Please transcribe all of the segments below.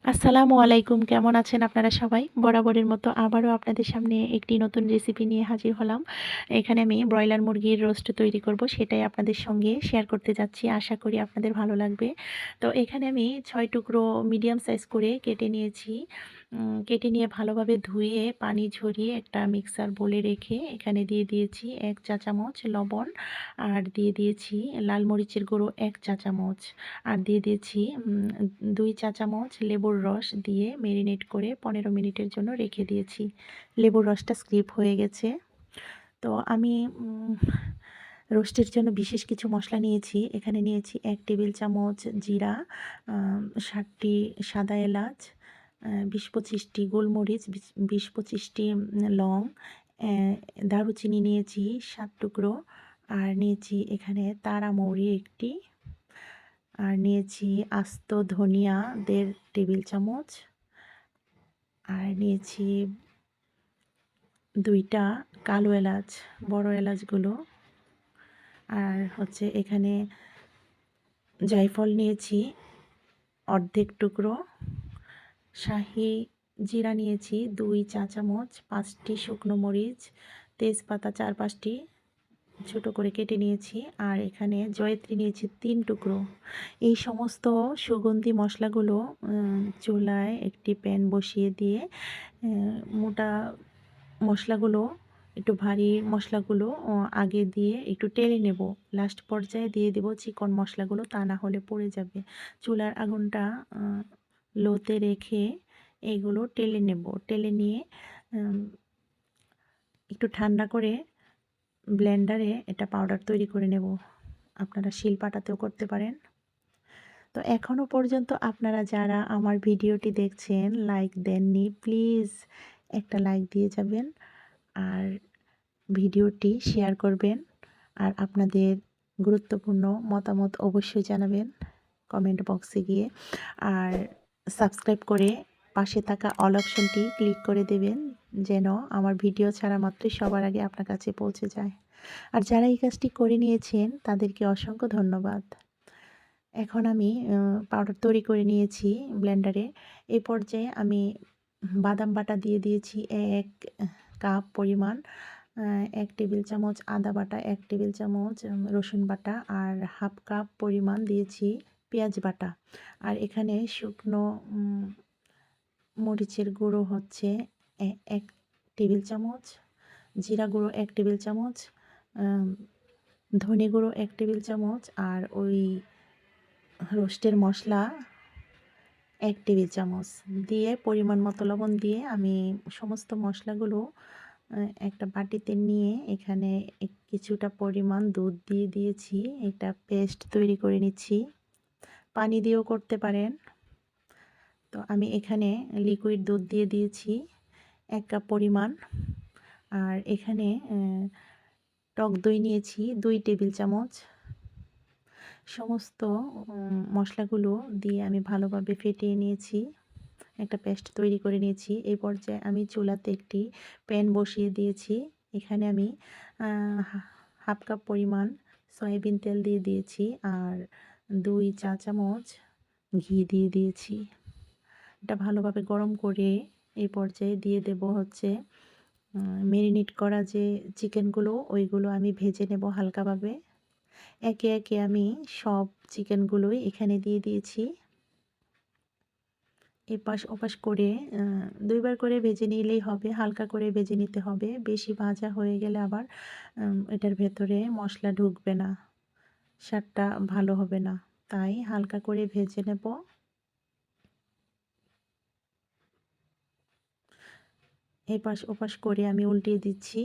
আসসালামু আলাইকুম, কেমন আছেন আপনারা সবাই? বরাবরের মতো আবারও আপনাদের সামনে একটি নতুন রেসিপি নিয়ে হাজির হলাম। এখানে আমি ব্রয়লার মুরগির রোস্ট তৈরি করব, সেটাই আপনাদের সঙ্গে শেয়ার করতে যাচ্ছি। আশা করি আপনাদের ভালো লাগবে। তো এখানে আমি ৬ টুকরো মিডিয়াম সাইজ করে কেটে নিয়েছি। কেটে নিয়ে ভালোভাবে ধুয়ে পানি ঝরিয়ে একটা মিক্সার বোলে রেখে এখানে দিয়ে দিয়েছি ১ চা চামচ লবণ, আর দিয়ে দিয়েছি লাল মরিচের গুঁড়ো ১ চা চামচ, আর দিয়ে দিয়েছি ২ চা চামচ লেবুর রস দিয়ে মেরিনেট করে ১৫ মিনিটের জন্য রেখে দিয়েছি। লেবুর রসটা স্কিপ হয়ে গেছে। তো আমি রোস্টের জন্য বিশেষ কিছু মশলা নিয়েছি। এখানে নিয়েছি ১ টেবিল চামচ জিরা, ৭টি সাদা এলাচ, ২০-২৫টি গোলমরিচ, ২০-২৫টি লং, দারুচিনি নিয়েছি ৭ টুকরো, আর নিয়েছি এখানে তারা মৌরি ১টি, আর নিয়েছি আস্ত ধনিয়া ১.৫ টেবিল চামচ, আর নিয়েছি ২টা কালো এলাচ, বড় এলাচগুলো, আর হচ্ছে এখানে জায়ফল নিয়েছি অর্ধেক টুকরো, শাহি জিরা নিয়েছি ২ চা চামচ, ৫টি শুকনো মরিচ, তেজপাতা ৪-৫টি ছোটো করে কেটে নিয়েছি, আর এখানে জয়িত্রী নিয়েছি ৩ টুকরো। এই সমস্ত সুগন্ধি মশলাগুলো চুলায় একটি প্যান বসিয়ে দিয়ে মোটা মশলাগুলো, একটু ভারী মশলাগুলো আগে দিয়ে একটু টেলে নেব। লাস্ট পর্যায়ে দিয়ে দেব চিকন মশলাগুলো, তা না হলে পড়ে যাবে। চুলার আগুনটা লোতে রেখে এগুলো টেলে নেব। টেলে নিয়ে একটু ঠান্ডা করে ব্লেন্ডারে এটা পাউডার তৈরি করে নেব। আপনারা শিলপাটাতেও করতে পারেন। তো এখনও পর্যন্ত আপনারা যারা আমার ভিডিওটি দেখছেন লাইক দেননি, প্লিজ একটা লাইক দিয়ে যাবেন, আর ভিডিওটি শেয়ার করবেন, আর আপনাদের গুরুত্বপূর্ণ মতামত অবশ্যই জানাবেন কমেন্ট বক্সে গিয়ে, আর সাবস্ক্রাইব করে পাশে থাকা অল অপশনটি ক্লিক করে দেবেন, যেন আমার ভিডিও ছাড়া মাত্রই সবার আগে আপনার কাছে পৌঁছে যায়। আর যারা এই কাজটি করে নিয়েছেন তাদেরকে অসংখ্য ধন্যবাদ। এখন আমি পাউডার তৈরি করে নিয়েছি ব্লেন্ডারে। এই পর্যায়ে আমি বাদাম বাটা দিয়ে দিয়েছি ১ কাপ পরিমাণ, ১ টেবিল চামচ আদা বাটা, ১ টেবিল চামচ রসুন বাটা, আর হাফ কাপ পরিমাণ দিয়েছি পেঁয়াজ বাটা, আর এখানে শুকনো মরিচের গুঁড়ো হচ্ছে ১ টেবিল চামচ, জিরা গুঁড়ো ১ টেবিল চামচ, ধনে গুঁড়ো ১ টেবিল চামচ, আর ওই রোস্টের মশলা ১ টেবিল চামচ দিয়ে পরিমাণ মতো লবণ দিয়ে আমি সমস্ত মশলাগুলো একটা বাটিতে নিয়ে এখানে কিছুটা পরিমাণ দুধ দিয়ে দিয়েছি। এটা পেস্ট তৈরি করে নিচ্ছি। পানি দিয়েও করতে পারেন। তো আমি এখানে লিকুইড দুধ দিয়ে দিয়েছি ১ কাপ পরিমাণ, আর এখানে টক দই নিয়েছি ২ টেবিল চামচ। সমস্ত মশলাগুলো দিয়ে আমি ভালোভাবে ফেটিয়ে নিয়েছি, একটা পেস্ট তৈরি করে নিয়েছি। এই পর্যায়ে আমি চুলাতে একটি প্যান বসিয়ে দিয়েছি। এখানে আমি হাফ কাপ পরিমাণ সয়াবিন তেল দিয়ে দিয়েছি, আর ২ চা চামচ ঘি দিয়ে দিয়েছি। এটা ভালোভাবে গরম করে এই পর্যায়ে দিয়ে দেব হচ্ছে মেরিনেট করা যে চিকেনগুলো, ওইগুলো আমি ভেজে নেব হালকাভাবে। একে একে আমি সব চিকেনগুলোই এখানে দিয়ে দিয়েছি। এপাশ ওপাশ করে ২ বার করে ভেজে নিলেই হবে, হালকা করে ভেজে নিতে হবে। বেশি ভাজা হয়ে গেলে আবার এটার ভেতরে মশলা ঢুকবে না, স্বাদটা ভালো হবে না। তাই হালকা করে ভেজে নেব। এপাশ ওপাশ করে আমি উল্টিয়ে দিচ্ছি।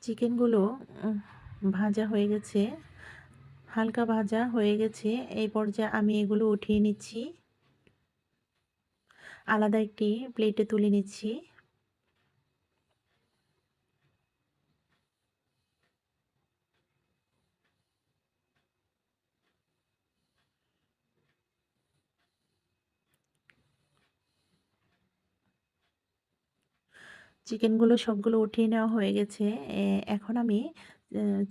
চিকেনগুলো ভাজা হয়ে গেছে, হালকা ভাজা হয়ে গেছে। এই পর্যায়ে আমি এগুলো উঠিয়ে নিচ্ছি, আলাদা একটি প্লেটে তুলে নিচ্ছি। চিকেনগুলো সবগুলো উঠিয়ে নেওয়া হয়ে গেছে। এখন আমি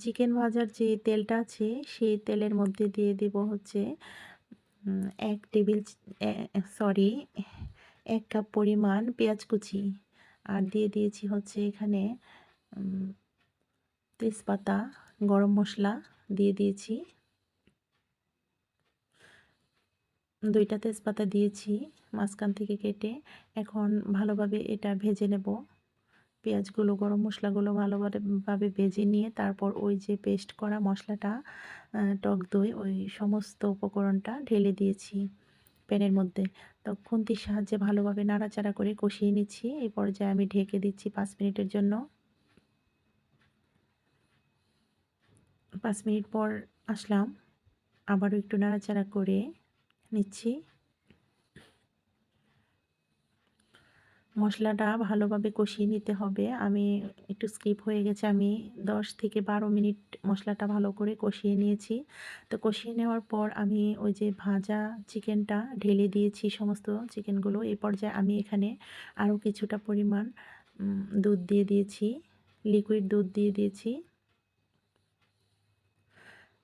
চিকেন ভাজার যে তেলটা আছে সেই তেলের মধ্যে দিয়ে দেব হচ্ছে ১ টেবিল সরি ১ কাপ পরিমাণ পেঁয়াজ কুচি, আর দিয়ে দিয়েছি হচ্ছে এখানে তেজপাতা, গরম মশলা দিয়ে দিয়েছি। ২টা তেজপাতা দিয়েছি মাঝখান থেকে কেটে। এখন ভালোভাবে এটা ভেজে নেব। পেঁয়াজগুলো, গরম মশলাগুলো ভালোভাবে ভেজে নিয়ে তারপর ওই যে পেস্ট করা মশলাটা, টক দই, ওই সমস্ত উপকরণটা ঢেলে দিয়েছি প্যানের মধ্যে। তো খুন্তির সাহায্যে ভালোভাবে নাড়াচাড়া করে কষিয়ে নিচ্ছি। এই পর্যায়ে আমি ঢেকে দিচ্ছি ৫ মিনিটের জন্য। ৫ মিনিট পর আসলাম, আবারও একটু নাড়াচাড়া করে নিচ্ছি। মশলাটা ভালোভাবে কষিয়ে নিতে হবে। আমি একটু স্কিপ হয়ে গেছে, আমি ১০ থেকে ১২ মিনিট মশলাটা ভালো করে কষিয়ে নিয়েছি। তো কষিয়ে নেওয়ার পর আমি ওই যে ভাজা চিকেনটা ঢেলে দিয়েছি, সমস্ত চিকেনগুলো। এই পর্যায়ে আমি এখানে আরও কিছুটা পরিমাণ দুধ দিয়ে দিয়েছি, লিকুইড দুধ দিয়ে দিয়েছি।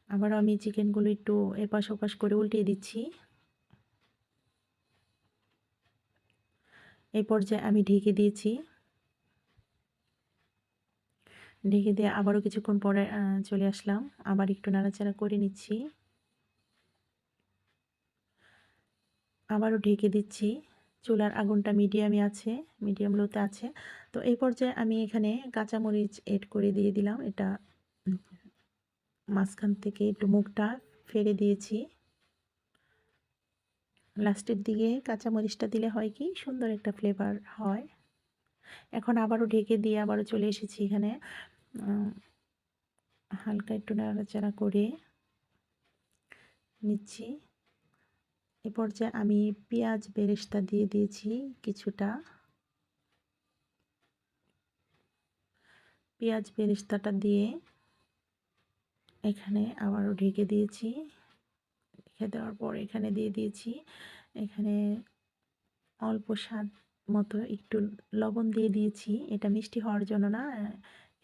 আবারও আমি চিকেনগুলো একটু এপাশ ওপাশ করে উল্টিয়ে দিচ্ছি। এই পর্যায়ে আমি ঢেকে দিয়েছি। ঢেকে দিয়ে আবারও কিছুক্ষণ পরে চলে আসলাম, আবার একটু নাড়াচাড়া করে নিচ্ছি। আবারও ঢেকে দিচ্ছি। চুলার আগুনটা মিডিয়াম লোতে আছে। তো এই পর্যায়ে আমি এখানে কাঁচামরিচ এড করে দিয়ে দিলাম। এটা মাঝখান থেকে একটু মুখটা ফেলে দিয়েছি। লাস্টের দিকে কাঁচামরিচটা দিলে হয় কি সুন্দর একটা ফ্লেভার হয়। এখন আবারও ঢেকে দিয়ে আবারও চলে এসেছি এখানে, হালকা একটু নাড়াচাড়া করে নিচ্ছি। এ পর্যায়ে আমি পেঁয়াজ বেরেস্তা দিয়ে দিয়েছি কিছুটা। পেঁয়াজ বেরেস্তাটা দিয়ে এখানে আবারও ঢেকে দিয়েছি। ঢেকে দেওয়ার পর এখানে দিয়ে দিয়েছি এখানে অল্প স্বাদ মতো একটু লবণ দিয়ে দিয়েছি। এটা মিষ্টি হওয়ার জন্য না,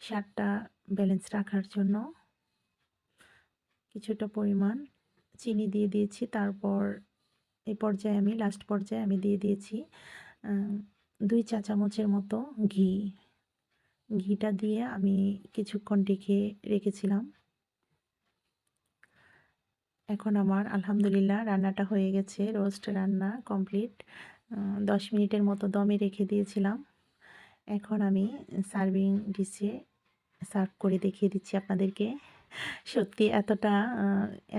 স্বাদটা ব্যালেন্স রাখার জন্য। কিছুটা পরিমাণ চিনি দিয়ে দিয়েছি। তারপর এই পর্যায়ে আমি লাস্ট পর্যায়ে আমি দিয়ে দিয়েছি ২ চা চামচের মতো ঘি। ঘিটা দিয়ে আমি কিছুক্ষণ ঢেকে রেখেছিলাম। এখন আমার আলহামদুলিল্লাহ রান্নাটা হয়ে গেছে, রোস্ট রান্না কমপ্লিট। ১০ মিনিটের মতো দমে রেখে দিয়েছিলাম। এখন আমি সার্ভিং ডিশে সার্ভ করে দেখিয়ে দিচ্ছি আপনাদেরকে। সত্যি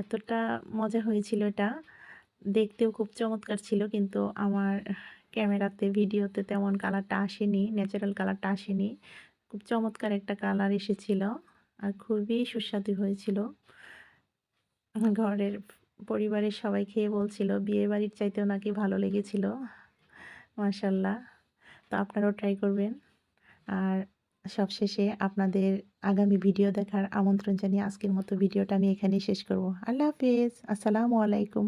এতটা মজা হয়েছিল এটা। দেখতেও খুব চমৎকার ছিল, কিন্তু আমার ক্যামেরাতে ভিডিওতে তেমন কালারটা আসেনি, ন্যাচারাল কালারটা আসেনি। খুব চমৎকার একটা কালার এসেছিল আর খুবই সুস্বাদু হয়েছিল। ঘরের পরিবারের সবাই খেয়ে বলছিল বিয়েবাড়ির চাইতেও নাকি ভালো লেগেছিল। মাশাআল্লাহ। তো আপনারাও ট্রাই করবেন। আর সবশেষে আপনাদের আগামী ভিডিও দেখার আমন্ত্রণ জানিয়ে আজকের মতো ভিডিওটা আমি এখানেই শেষ করব। আল্লাহ হাফেজ। আসসালামু আলাইকুম।